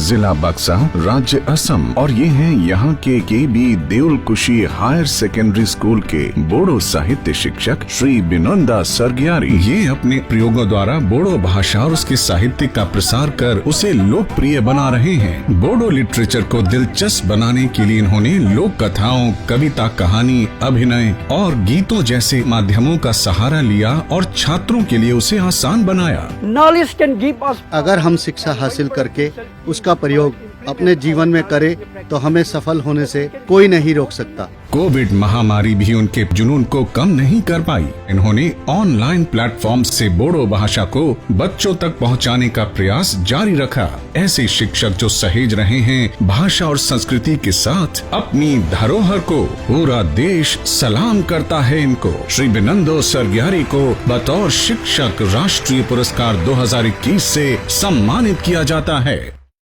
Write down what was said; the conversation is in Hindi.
जिला बक्सा, राज्य असम। और ये हैं यहाँ के KB देउलकुशी हायर सेकेंडरी स्कूल के बोडो साहित्य शिक्षक श्री बिनोंदा सरग्यारी। ये अपने प्रयोगों द्वारा बोडो भाषा और उसके साहित्य का प्रसार कर उसे लोकप्रिय बना रहे हैं। बोडो लिटरेचर को दिलचस्प बनाने के लिए इन्होंने लोक कथाओं, कविता, कहानी, अभिनय और गीतों जैसे माध्यमों का सहारा लिया और छात्रों के लिए उसे आसान बनाया। अगर हम शिक्षा हासिल करके उसका प्रयोग अपने जीवन में करें तो हमें सफल होने से कोई नहीं रोक सकता। कोविड महामारी भी उनके जुनून को कम नहीं कर पाई। इन्होंने ऑनलाइन प्लेटफॉर्म से बोडो भाषा को बच्चों तक पहुंचाने का प्रयास जारी रखा। ऐसे शिक्षक जो सहेज रहे हैं भाषा और संस्कृति के साथ अपनी धरोहर को, पूरा देश सलाम करता है इनको। श्री बिनोंदा सरग्यारी को बतौर शिक्षक राष्ट्रीय पुरस्कार 2021 से सम्मानित किया जाता है।